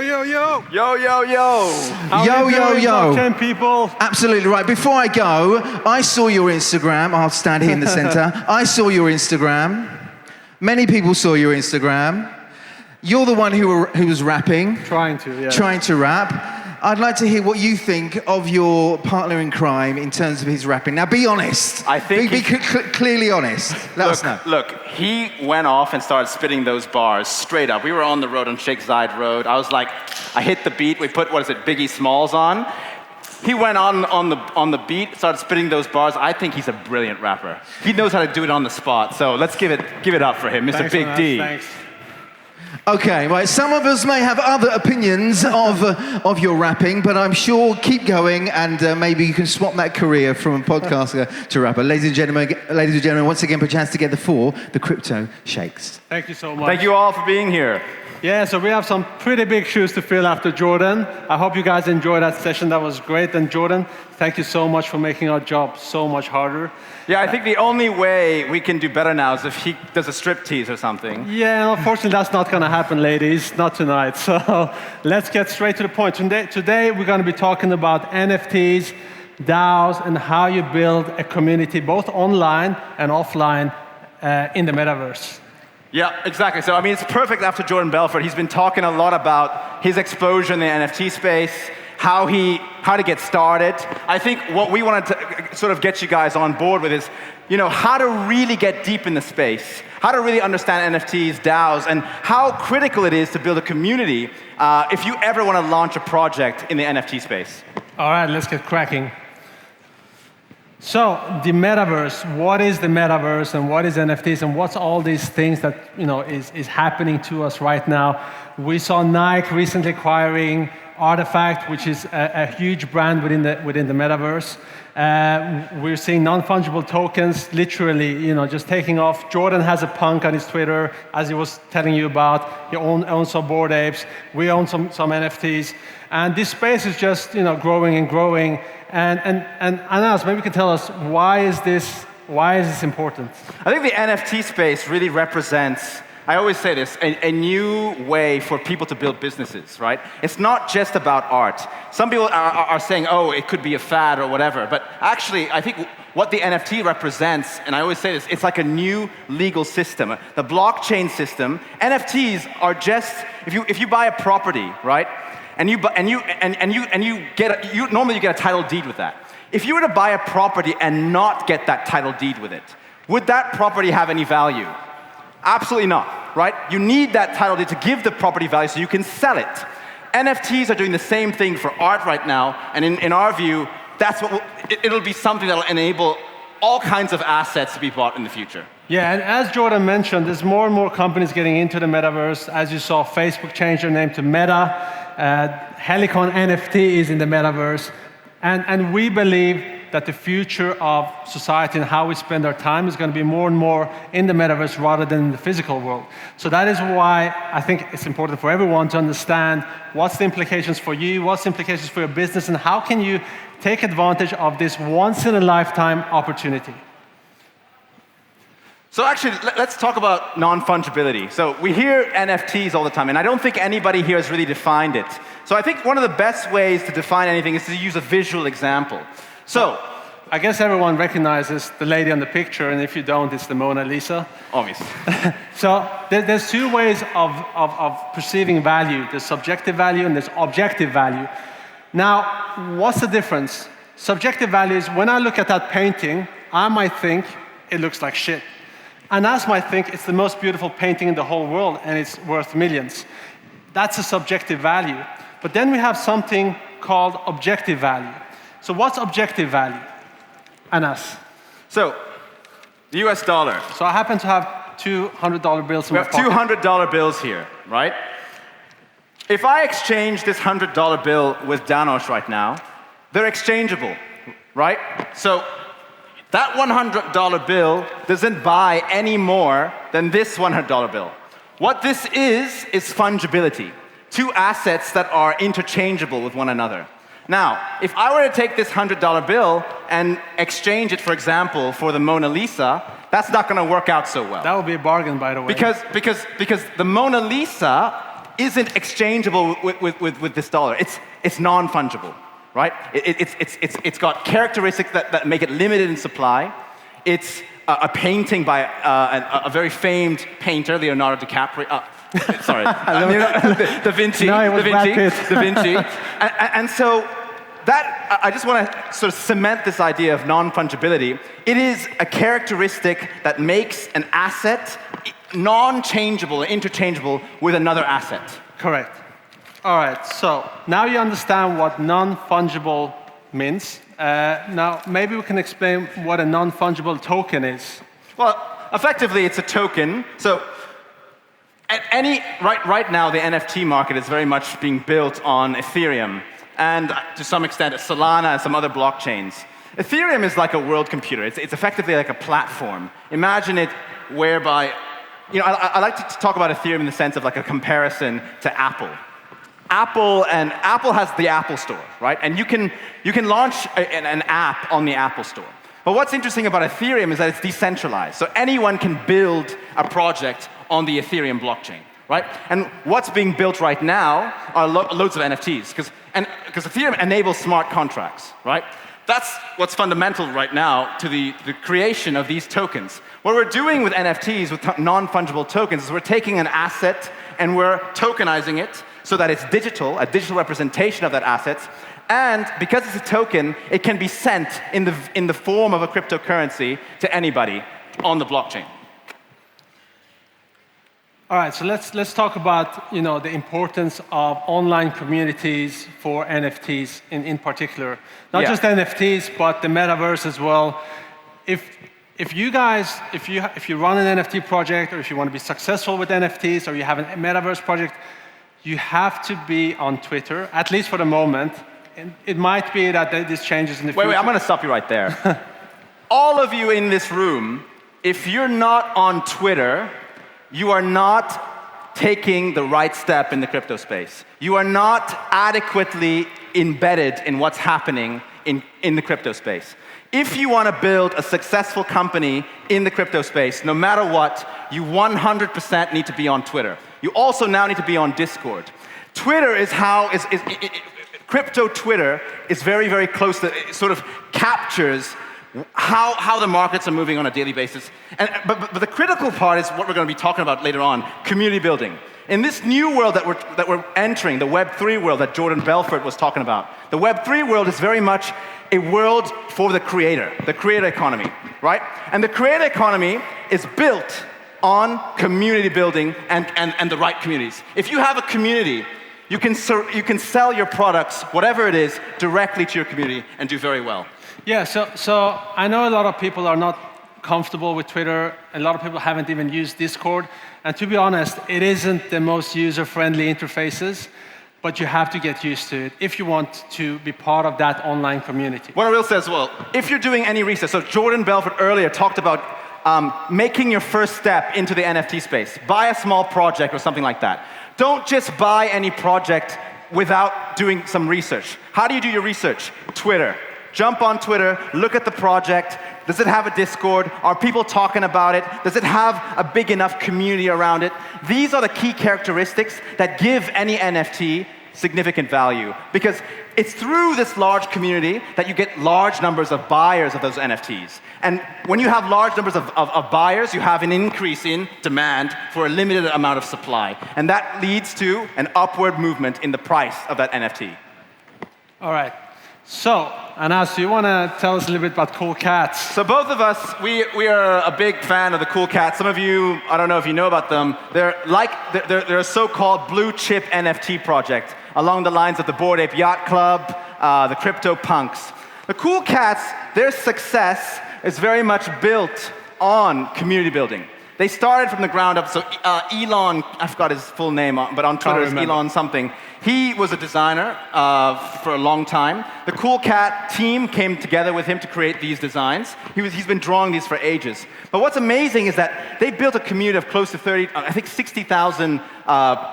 yo, yo. Yo, yo, yo. How you doing, blockchain people? Absolutely right. Before I go, I saw your Instagram. I'll stand here in the center. I saw your Instagram. Many people saw your Instagram. You're the one who was rapping. Trying to, yeah. Trying to rap. I'd like to hear what you think of your partner in crime in terms of his rapping. Now, be honest. I think be clearly honest. Let us know. Look, he went off and started spitting those bars straight up. We were on the road on Sheikh Zayed Road. I was like, I hit the beat. We put, Biggie Smalls on. He went on the beat, started spitting those bars. I think he's a brilliant rapper. He knows how to do it on the spot. So let's give it up for him, Mr. Thanks, Big man. D. Thanks. Okay, right. Some of us may have other opinions of your rapping, but I'm sure keep going, and maybe you can swap that career from a podcaster to rapper. Ladies and gentlemen, once again, put your hands together for the Crypto Sheikhs. Thank you so much. Thank you all for being here. Yeah, so we have some pretty big shoes to fill after Jordan. I hope you guys enjoyed that session. That was great. And Jordan, thank you so much for making our job so much harder. Yeah, I think the only way we can do better now is if he does a striptease or something. Yeah, unfortunately, that's not going to happen, ladies. Not tonight. So let's get straight to the point. Today, we're going to be talking about NFTs, DAOs, and how you build a community, both online and offline, in the metaverse. Yeah, exactly. So, I mean, it's perfect after Jordan Belfort. He's been talking a lot about his exposure in the NFT space, how to get started. I think what we wanted to sort of get you guys on board with is, how to really get deep in the space, how to really understand NFTs, DAOs, and how critical it is to build a community if you ever want to launch a project in the NFT space. All right, let's get cracking. So the metaverse, what is the metaverse and what is NFTs and what's all these things that is happening to us right now? We saw Nike recently acquiring Artifact, which is a huge brand within the metaverse. We're seeing non-fungible tokens literally, just taking off. Jordan has a punk on his Twitter, as he was telling you about. He owns some Bored Apes. We own some NFTs. And this space is just growing and growing. And Anas, maybe you can tell us why is this important? I think the NFT space really represents, I always say this, a new way for people to build businesses, right? It's not just about art. Some people are saying, oh, it could be a fad or whatever, but actually, I think what the NFT represents, and I always say this, it's like a new legal system. The blockchain system, NFTs are just, if you buy a property, right? And you normally get a title deed with that. If you were to buy a property and not get that title deed with it, would that property have any value? Absolutely not, right? You need that title deed to give the property value so you can sell it. NFTs are doing the same thing for art right now, and in our view, it'll be something that'll enable all kinds of assets to be bought in the future. Yeah, and as Jordan mentioned, there's more and more companies getting into the metaverse. As you saw, Facebook changed their name to Meta. Helicon NFT is in the metaverse. And we believe that the future of society and how we spend our time is going to be more and more in the metaverse rather than in the physical world. So that is why I think it's important for everyone to understand what's the implications for you, what's the implications for your business, and how can you take advantage of this once-in-a-lifetime opportunity. So actually, let's talk about non-fungibility. So we hear NFTs all the time, and I don't think anybody here has really defined it. So I think one of the best ways to define anything is to use a visual example. So I guess everyone recognizes the lady on the picture, and if you don't, it's the Mona Lisa. Obviously. So there's two ways of perceiving value. There's subjective value and there's objective value. Now, what's the difference? Subjective value is when I look at that painting, I might think it looks like shit. Anas might think it's the most beautiful painting in the whole world and it's worth millions. That's a subjective value. But then we have something called objective value. So what's objective value? Anas. So, the US dollar. So I happen to have $200 bills in my pocket. We have $200 bills here, right? If I exchange this $100 bill with Danosh right now, they're exchangeable, right? So that $100 bill doesn't buy any more than this $100 bill. What this is fungibility. Two assets that are interchangeable with one another. Now, if I were to take this $100 bill and exchange it, for example, for the Mona Lisa, that's not going to work out so well. That would be a bargain, by the way. Because the Mona Lisa isn't exchangeable with this dollar. It's non-fungible, right? It's got characteristics that make it limited in supply. It's a painting by a very famed painter, Leonardo DiCaprio. Sorry, Da Vinci. No, it was Da Vinci. Brad Pitt. Da Vinci. And so that I just want to sort of cement this idea of non-fungibility. It is a characteristic that makes an asset non-changeable, interchangeable with another asset. Correct. All right, so now you understand what non-fungible means. Now, maybe we can explain what a non-fungible token is. Well, effectively, it's a token. So, right now, the NFT market is very much being built on Ethereum, and to some extent, Solana and some other blockchains. Ethereum is like a world computer. It's effectively like a platform. Imagine it whereby, I like to talk about Ethereum in the sense of like a comparison to Apple. Apple has the Apple Store, right? And you can launch an app on the Apple Store. But what's interesting about Ethereum is that it's decentralized. So anyone can build a project on the Ethereum blockchain, right? And what's being built right now are loads of NFTs, because Ethereum enables smart contracts, right? That's what's fundamental right now to the creation of these tokens. What we're doing with NFTs, with non-fungible tokens, is we're taking an asset and we're tokenizing it so that it's digital, a digital representation of that asset. And because it's a token, it can be sent in the form of a cryptocurrency to anybody on the blockchain. All right, so let's talk about the importance of online communities for NFTs in particular. Not just NFTs, but the metaverse as well. If you run an NFT project, or if you want to be successful with NFTs, or you have a metaverse project, you have to be on Twitter, at least for the moment. And it might be that this changes in the future. Wait, I'm going to stop you right there. All of you in this room, if you're not on Twitter, you are not taking the right step in the crypto space. You are not adequately embedded in what's happening in the crypto space. If you want to build a successful company in the crypto space, no matter what, you 100% need to be on Twitter. You also now need to be on Discord. Twitter is crypto Twitter is very, very close to, it sort of captures how the markets are moving on a daily basis. But the critical part is what we're going to be talking about later on, community building. In this new world that we're entering, the Web3 world that Jordan Belfort was talking about, the Web3 world is very much a world for the creator economy, right? And the creator economy is built on community building and the right communities. If you have a community, you can sell your products, whatever it is, directly to your community and do very well. Yeah, so I know a lot of people are not comfortable with Twitter. A lot of people haven't even used Discord. And to be honest, it isn't the most user-friendly interfaces, but you have to get used to it if you want to be part of that online community. What I will say as well, if you're doing any research, so Jordan Belfort earlier talked about making your first step into the NFT space. Buy a small project or something like that. Don't just buy any project without doing some research. How do you do your research? Twitter. Jump on Twitter, look at the project. Does it have a Discord? Are people talking about it? Does it have a big enough community around it? These are the key characteristics that give any NFT significant value, because it's through this large community that you get large numbers of buyers of those NFTs. And when you have large numbers of buyers, you have an increase in demand for a limited amount of supply. And that leads to an upward movement in the price of that NFT. All right. So, Anas, do you want to tell us a little bit about Cool Cats? So both of us, we are a big fan of the Cool Cats. Some of you, I don't know if you know about them. They're a so-called blue chip NFT project along the lines of the Bored Ape Yacht Club, the Crypto Punks. The Cool Cats, their success is very much built on community building. They started from the ground up. So Elon, I forgot his full name, but on Twitter it's Elon something. He was a designer for a long time. The Cool Cat team came together with him to create these designs. He's been drawing these for ages. But what's amazing is that they built a community of close to 60,000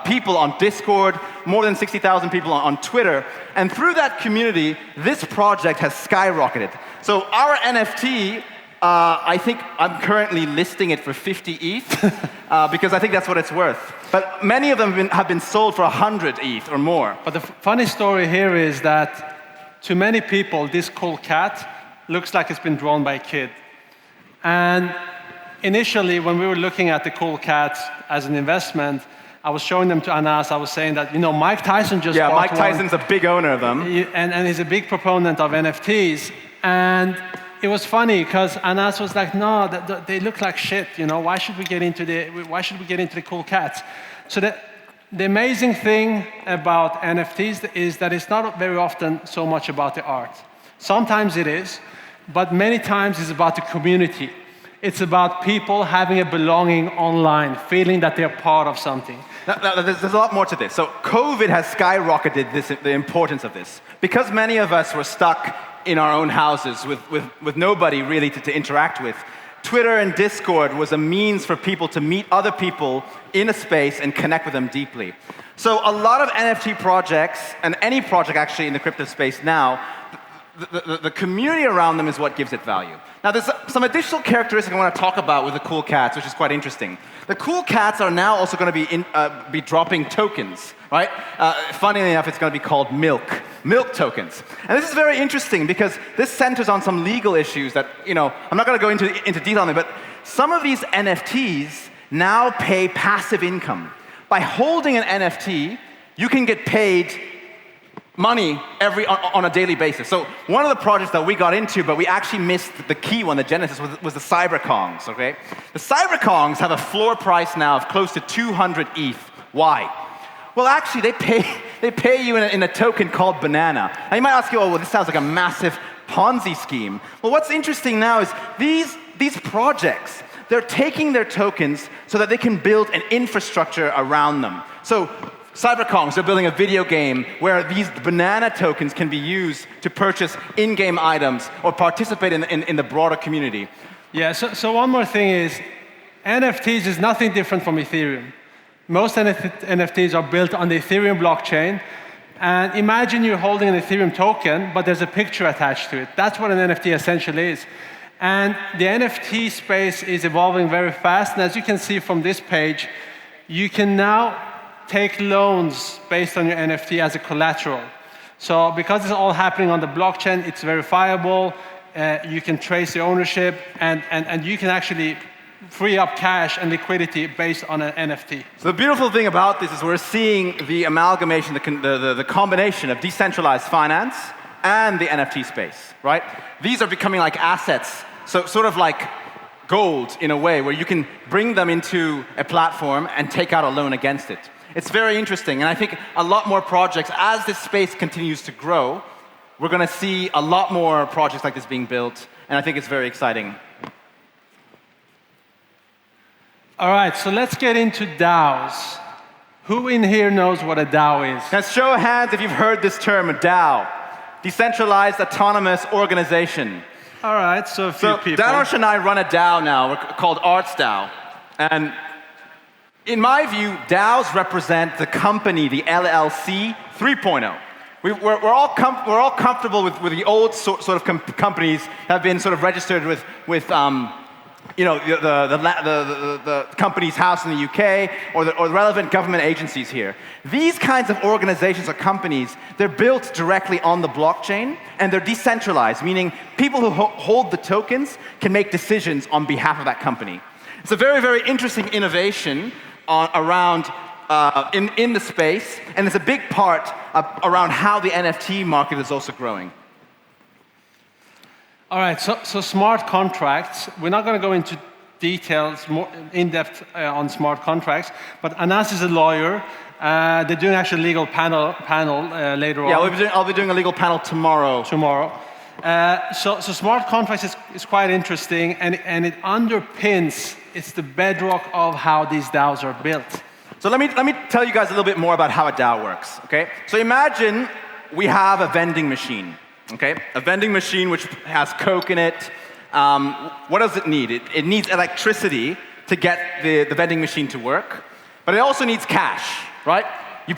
people on Discord, more than 60,000 people on Twitter. And through that community, this project has skyrocketed. So our NFT I think I'm currently listing it for 50 ETH because I think that's what it's worth. But many of them have been sold for 100 ETH or more. But the funny story here is that to many people, this cool cat looks like it's been drawn by a kid. And initially, when we were looking at the cool cats as an investment, I was showing them to Anas. I was saying that, Mike Tyson just bought Mike Tyson's a big owner of them. And he's a big proponent of NFTs. And it was funny because Anas was like, no, they look like shit. Why should we get into the cool cats? So the amazing thing about NFTs is that it's not very often so much about the art. Sometimes it is, but many times it's about the community. It's about people having a belonging online, feeling that they're part of something. Now, there's a lot more to this. So COVID has skyrocketed the importance of this. Because many of us were stuck in our own houses with nobody really to interact with, Twitter and Discord was a means for people to meet other people in a space and connect with them deeply. So a lot of NFT projects, and any project actually in the crypto space now, the community around them is what gives it value. Now, there's some additional characteristics I want to talk about with the cool cats, which is quite interesting. The cool cats are now also going to be dropping tokens, right? Funnily enough, it's going to be called milk tokens. And this is very interesting because this centers on some legal issues that, I'm not going to go into detail on it, but some of these NFTs now pay passive income. By holding an NFT, you can get paid money on a daily basis. So one of the projects that we got into, but we actually missed the key one, the genesis, was the Cyberkongs, okay? The Cyberkongs have a floor price now of close to 200 ETH. Why? Well, actually, they pay you in a token called Banana. Now you might ask you, this sounds like a massive Ponzi scheme. Well, what's interesting now is these projects, they're taking their tokens so that they can build an infrastructure around them. So Cyberkongs are building a video game where these banana tokens can be used to purchase in-game items or participate in the broader community. Yeah, so one more thing is, NFTs is nothing different from Ethereum. Most NFTs are built on the Ethereum blockchain. And imagine you're holding an Ethereum token, but there's a picture attached to it. That's what an NFT essentially is. And the NFT space is evolving very fast. And as you can see from this page, you can now take loans based on your NFT as a collateral. So because it's all happening on the blockchain, it's verifiable, you can trace the ownership, and you can actually free up cash and liquidity based on an NFT. So the beautiful thing about this is we're seeing the amalgamation, the combination of decentralized finance and the NFT space, right? These are becoming like assets, so sort of like gold in a way, where you can bring them into a platform and take out a loan against it. It's very interesting, and I think a lot more projects, as this space continues to grow, we're going to see a lot more projects like this being built, and I think it's very exciting. All right, so let's get into DAOs. Who in here knows what a DAO is? Now, show of hands if you've heard this term, a DAO. Decentralized Autonomous Organization. All right, so a few people. Danosh and I run a DAO now, we're called ArtsDAO, and in my view, DAOs represent the company, the LLC 3.0. We're all comfortable with the old sort of companies that have been sort of registered with the company's house in the UK or the relevant government agencies here. These kinds of organizations or companies, they're built directly on the blockchain and they're decentralized, meaning people who hold the tokens can make decisions on behalf of that company. It's a very, very interesting innovation around in the space, and it's a big part around how the NFT market is also growing. All right, so smart contracts. We're not going to go into details, more in-depth on smart contracts, but Anas is a lawyer. They're doing actually a legal panel later on. Yeah, I'll be doing a legal panel tomorrow. So smart contracts is quite interesting, and it underpins, it's the bedrock of how these DAOs are built. So let me tell you guys a little bit more about how a DAO works, okay? So imagine we have a vending machine, okay? A vending machine which has Coke in it. What does it need? It needs electricity to get the vending machine to work, but it also needs cash, right? You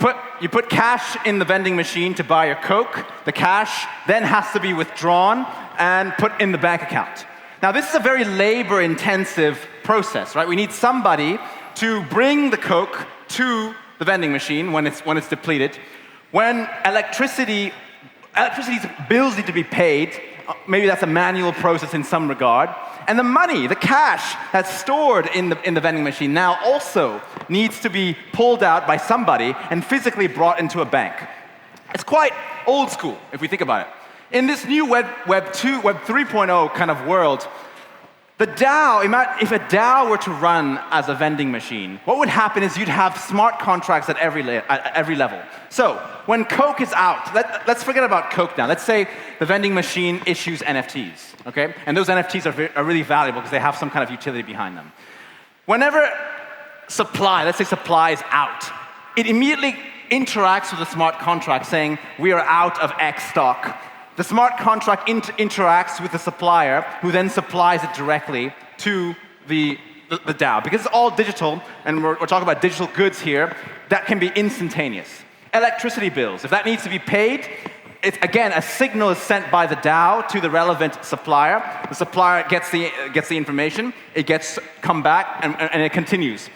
put cash in the vending machine to buy your Coke. The cash then has to be withdrawn and put in the bank account. Now, this is a very labor-intensive process, right? We need somebody to bring the Coke to the vending machine when it's depleted. When electricity bills need to be paid, maybe that's a manual process in some regard. And the money, the cash that's stored in the vending machine now also needs to be pulled out by somebody and physically brought into a bank. It's quite old school, if we think about it. In this new Web 3.0 kind of world, the DAO, if a DAO were to run as a vending machine, what would happen is you'd have smart contracts at every level. So when Coke is out, let's forget about Coke now. Let's say the vending machine issues NFTs, okay? And those NFTs are really valuable because they have some kind of utility behind them. Whenever supply, let's say supply is out, it immediately interacts with the smart contract saying, we are out of X stock. The smart contract interacts with the supplier, who then supplies it directly to the DAO. Because it's all digital, and we're talking about digital goods here, that can be instantaneous. Electricity bills, if that needs to be paid, it's, again, a signal is sent by the DAO to the relevant supplier. The supplier gets the information, it gets come back, and it continues.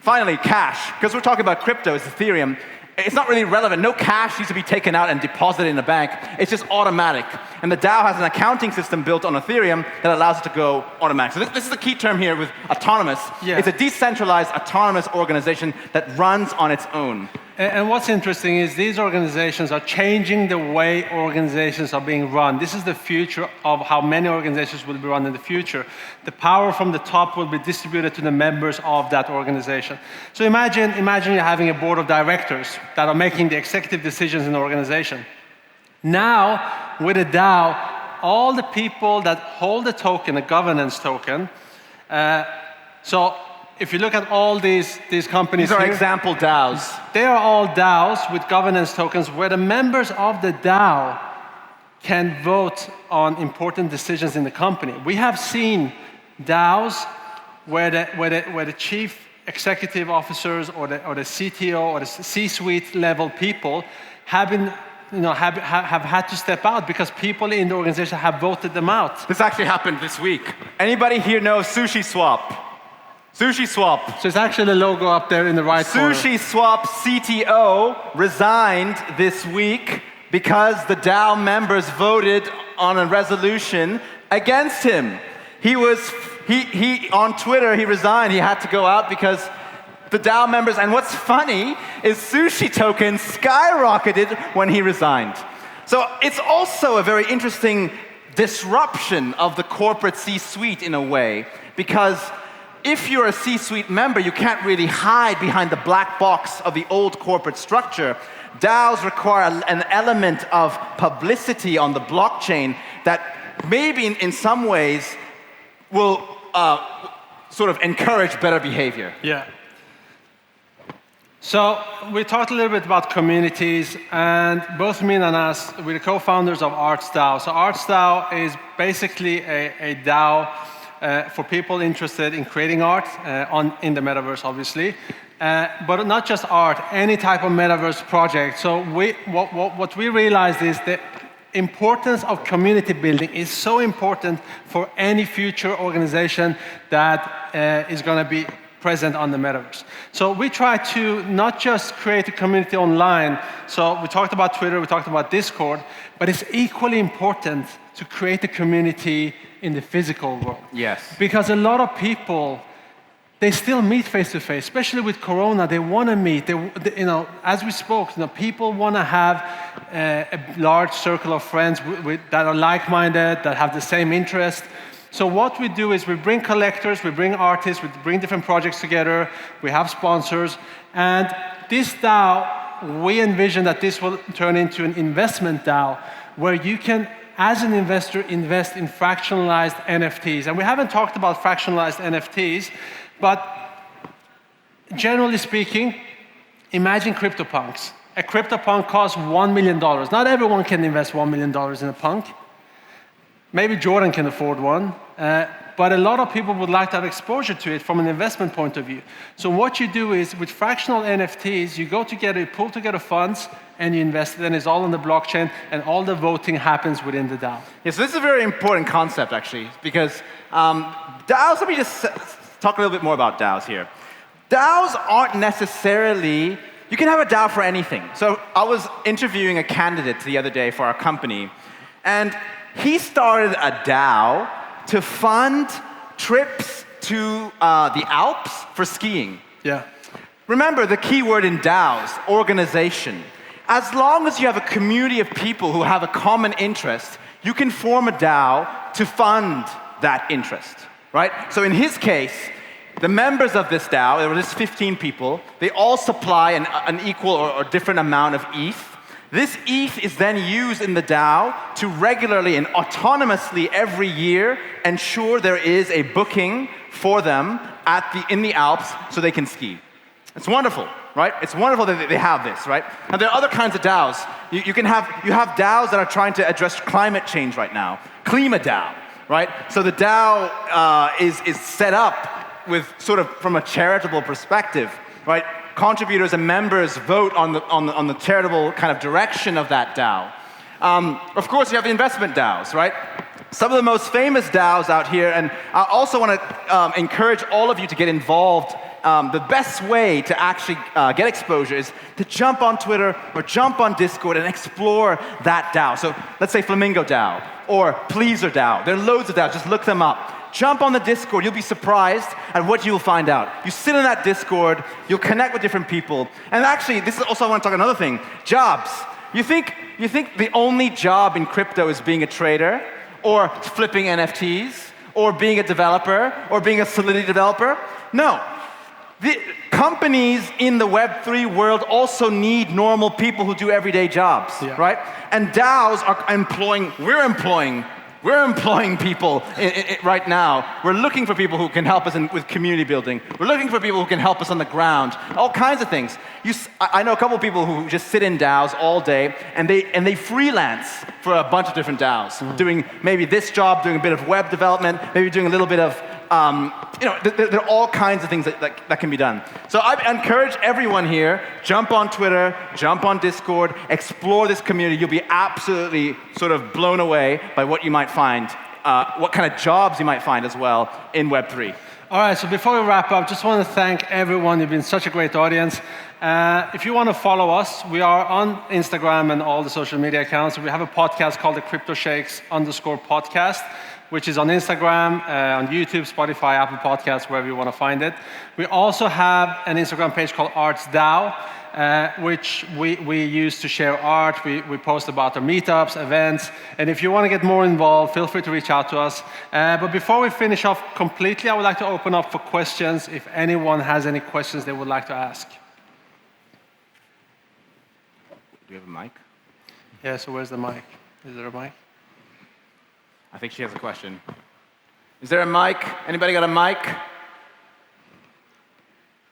Finally, cash, because we're talking about crypto, it's Ethereum. It's not really relevant. No cash needs to be taken out and deposited in a bank. It's just automatic. And the DAO has an accounting system built on Ethereum that allows it to go automatic. So this is the key term here with autonomous. Yeah. It's a decentralized, autonomous organization that runs on its own. And what's interesting is these organizations are changing the way organizations are being run. This is the future of how many organizations will be run in the future. The power from the top will be distributed to the members of that organization. So imagine you're having a board of directors that are making the executive decisions in the organization. Now, with a DAO, all the people that hold the token, a governance token, so if you look at all these companies These are here, example DAOs. they are all DAOs with governance tokens where the members of the DAO can vote on important decisions in the company. We have seen DAOs where the chief executive officers or the CTO or the C-suite level people have had to step out because people in the organization have voted them out. This actually happened this week. Anybody here know Sushi Swap? Sushi Swap. So it's actually the logo up there in the right corner. Sushi Swap CTO resigned this week because the DAO members voted on a resolution against him. He on Twitter, he resigned. He had to go out because the DAO members, and what's funny is Sushi tokens skyrocketed when he resigned. So it's also a very interesting disruption of the corporate C-suite in a way, because if you're a C-suite member, you can't really hide behind the black box of the old corporate structure. DAOs require an element of publicity on the blockchain that maybe in some ways will sort of encourage better behavior. Yeah. So we talked a little bit about communities, and both me and Anas, we're the co-founders of ArtsDAO. So ArtsDAO is basically a DAO for people interested in creating art in the metaverse, obviously, but not just art, any type of metaverse project. So what we realized is the importance of community building is so important for any future organization that is going to be present on the metaverse. So we try to not just create a community online. So we talked about Twitter, we talked about Discord, but it's equally important to create a community in the physical world. Yes. Because a lot of people, they still meet face to face, especially with Corona. They want to meet. As we spoke, people want to have a large circle of friends that are like-minded, that have the same interest. So what we do is we bring collectors, we bring artists, we bring different projects together, we have sponsors, and this DAO, we envision that this will turn into an investment DAO, where you can, as an investor, invest in fractionalized NFTs. And we haven't talked about fractionalized NFTs, but generally speaking, imagine CryptoPunks. A CryptoPunk costs $1 million. Not everyone can invest $1 million in a punk. Maybe Jordan can afford one. but a lot of people would like to have exposure to it from an investment point of view. So what you do is, with fractional NFTs, you go together, you pull together funds, and you invest it, and it's all on the blockchain, and all the voting happens within the DAO. Yeah, so this is a very important concept, actually, because DAOs, let me just talk a little bit more about DAOs here. DAOs aren't necessarily, you can have a DAO for anything. So I was interviewing a candidate the other day for our company, and he started a DAO to fund trips to the Alps for skiing. Yeah. Remember the key word in DAOs, organization. As long as you have a community of people who have a common interest, you can form a DAO to fund that interest, right? So in his case, the members of this DAO, there were just 15 people, they all supply an equal or different amount of ETH. This ETH is then used in the DAO to regularly and autonomously every year ensure there is a booking for them in the Alps so they can ski. It's wonderful, right? It's wonderful that they have this, right? And there are other kinds of DAOs. You have DAOs that are trying to address climate change right now. Klima DAO, right? So the DAO is set up with sort of from a charitable perspective, right? Contributors and members vote on the charitable kind of direction of that DAO. Of course, you have the investment DAOs, right? Some of the most famous DAOs out here, and I also want to encourage all of you to get involved. The best way to actually get exposure is to jump on Twitter or jump on Discord and explore that DAO. So let's say Flamingo DAO or Pleaser DAO. There are loads of DAOs, just look them up. Jump on the Discord, you'll be surprised at what you'll find out. You sit in that Discord, you'll connect with different people. And actually, this is also, I want to talk another thing, jobs. You think the only job in crypto is being a trader, or flipping NFTs, or being a developer, or being a Solidity developer? No. The companies in the Web3 world also need normal people who do everyday jobs, right? And DAOs are we're employing people right now. We're looking for people who can help us with community building. We're looking for people who can help us on the ground, all kinds of things. I know a couple of people who just sit in DAOs all day, and they freelance for a bunch of different DAOs, doing maybe this job, doing a bit of web development, maybe doing a little bit of there are all kinds of things that can be done. So I encourage everyone here, jump on Twitter, jump on Discord, explore this community. You'll be absolutely sort of blown away by what you might find, what kind of jobs you might find as well in Web3. All right, so before we wrap up, just want to thank everyone. You've been such a great audience. If you want to follow us, we are on Instagram and all the social media accounts. We have a podcast called the Crypto Sheikhs _podcast, which is on Instagram, on YouTube, Spotify, Apple Podcasts, wherever you want to find it. We also have an Instagram page called ArtsDAO, which we use to share art. We post about our meetups, events, and if you want to get more involved, feel free to reach out to us. But before we finish off completely, I would like to open up for questions if anyone has any questions they would like to ask. Do you have a mic? Yeah, so where's the mic? Is there a mic? I think she has a question. Is there a mic? Anybody got a mic?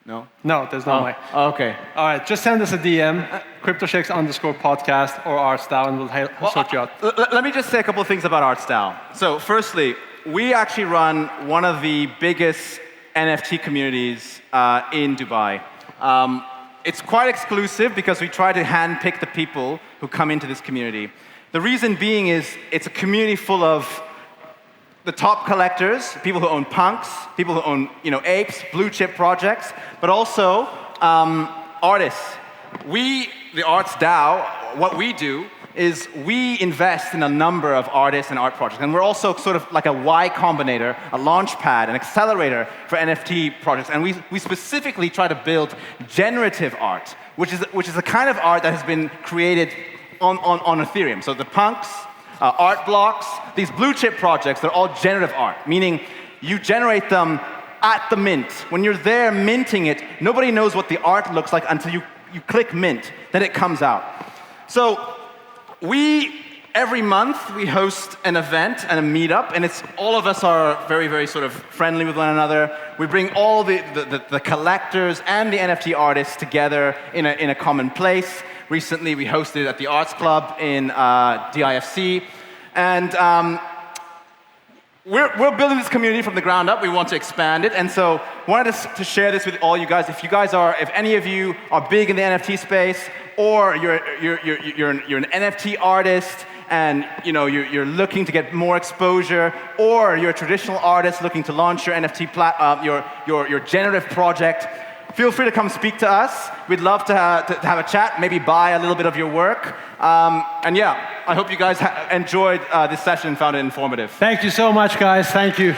No? No, there's no mic. Oh, okay. All right, just send us a DM, Crypto Sheikhs _podcast or ArtsDAO, and we'll sort you out. Let me just say a couple of things about ArtsDAO. So firstly, we actually run one of the biggest NFT communities in Dubai. It's quite exclusive because we try to handpick the people who come into this community. The reason being is it's a community full of the top collectors, people who own punks, people who own apes, blue chip projects, but also artists. We, the ArtsDAO, what we do is we invest in a number of artists and art projects. And we're also sort of like a Y Combinator, a launch pad, an accelerator for NFT projects. And we specifically try to build generative art, which is the kind of art that has been created on Ethereum. So the punks, art blocks, these blue chip projects, they're all generative art, meaning you generate them at the mint. When you're there minting it, nobody knows what the art looks like until you click mint, then it comes out. So every month we host an event and a meetup, and all of us are very, very sort of friendly with one another. We bring all the collectors and the NFT artists together in a common place. Recently, we hosted at the Arts Club in DIFC. And we're building this community from the ground up. We want to expand it, and so wanted to share this with all you guys. If any of you are big in the NFT space, or you're an NFT artist, and you're looking to get more exposure, or you're a traditional artist looking to launch your NFT your generative project, feel free to come speak to us. We'd love to have a chat, maybe buy a little bit of your work. And yeah, I hope you guys enjoyed this session and found it informative. Thank you so much, guys. Thank you.